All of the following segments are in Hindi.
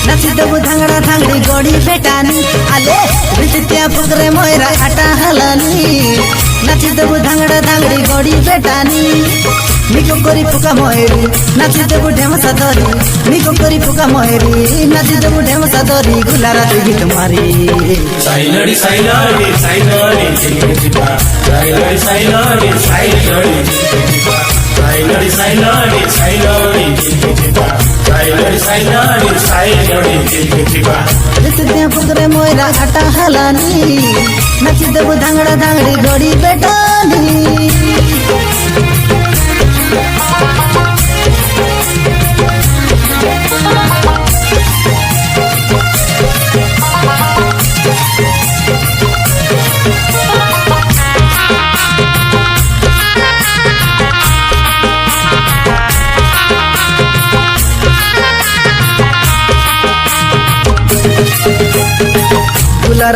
नाची देबू धांगड़ा धांगड़ी गड़ी बेटानी आले बिजतिया फुकरे मोयरा आटा हलानी नाची देबू धांगड़ा धांगड़ी गड़ी बेटानी निको करी फुका मोयरी नाची देबू ढेमसा धरी निको करी फुका मोयरी नाची देबू ढेमसा धरी गुलारा देवी तुम्हारी साइलड़ी साइलड़ी साइलड़ी चिपचिपा साइलड़ी साइलड़ी साइलड़ी चिपचिपा साइलड़ी साइलड़ी साइलड़ी चिपचिपा साइलड़ी साइलड़ी साइलड़ी चिपचिपा बिजतिया फुकरे मोयरा आटा हलानी नाची देबू धांगड़ा धांगड़ी गड़ी बेटानी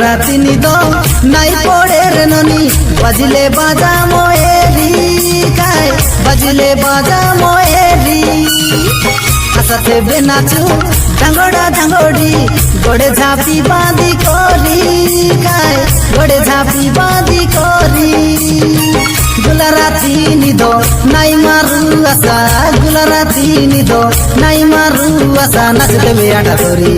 राती निदो नाई पड़े रे ननी बजले बाजा मोएरी काय बजले बाजा मोएरी आसाते बेनाचू धांगड़ा धांगड़ी गोड़े झापी बांधी कोरी काय गोड़े झापी बांधी कोरी गुला राती निदो नाई मारू आसा गुला राती निदो नाई मारू आसा नाच देवे आटा तोरी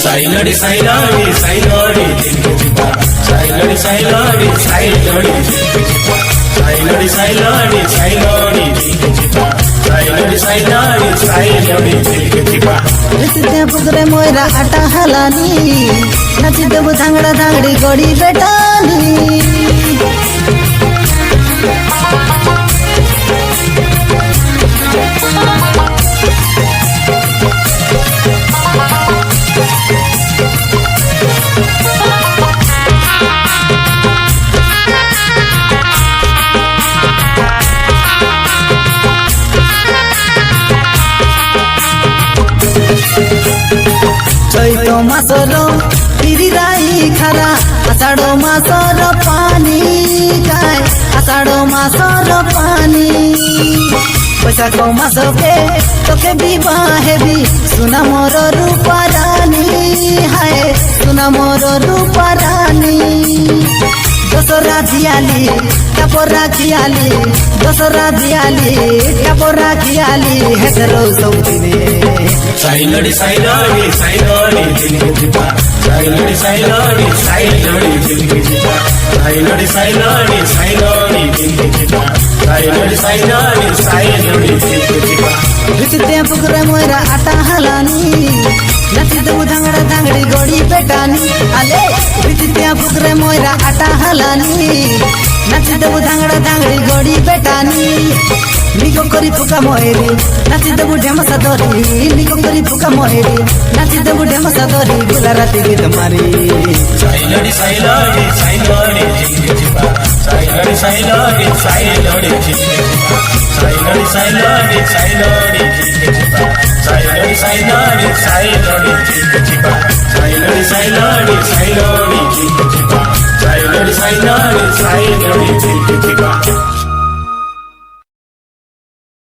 साइलड़ी साइलड़ी साइलड़ी चिपचिपा साइलड़ी साइलड़ी साइलड़ी चिपचिपा साइलड़ी साइलड़ी साइलड़ी चिपचिपा साइलड़ी साइलड़ी साइलड़ी चिपचिपा बिजतिया फुकरे मोयरा आटा हलानी नाची देबू धांगड़ा धांगड़ी गड़ी बेटानी चैत मासर पिरी राई खारा आषाढ़ मासर पानी काय आषाढ़ मासर पानी बैशाख मास के तोके विवाह भी सुना मोर रूपा रानी हाय सुना मोर रूपा रानी दसरा दियाली टापोरा खियाली दसरा दियाली टापोरा खियाली हेतरो सौदिने साइलड़ी साइलड़ी साइलड़ी चिपचिपा साइलड़ी साइलड़ी साइलड़ी चिपचिपा साइलड़ी साइलड़ी साइलड़ी चिपचिपा साइलड़ी साइलड़ी साइलड़ी चिपचिपा बिजतिया फुकरे मोयरा आटा हलानी नाची देबू धांगड़ा धांगड़ी गड़ी बेटानी आले बिजतिया फुकरे मोयरा आटा हलानी नाची देबू धांगड़ा धांगड़ी गड़ी बेटानी निको करी फुका मोहेरी नाची देबू ढेमसा धरी निको करी फुका मोहेरी नाची देबू ढेमसा धरी गुला राती गीत मारी साइलड़ी साइलड़ी साइलड़ी चिपचिपा साइलड़ी साइलड़ी साइलड़ी चिपचिपा साइलड़ी साइलड़ी साइलड़ी चिपचिपा साइलड़ी साइलड़ी साइलड़ी चिपचिपा साइलड़ी साइलड़ी साइलड़ी चिपचिपा साइलड़ी साइलड़ी साइलड़ी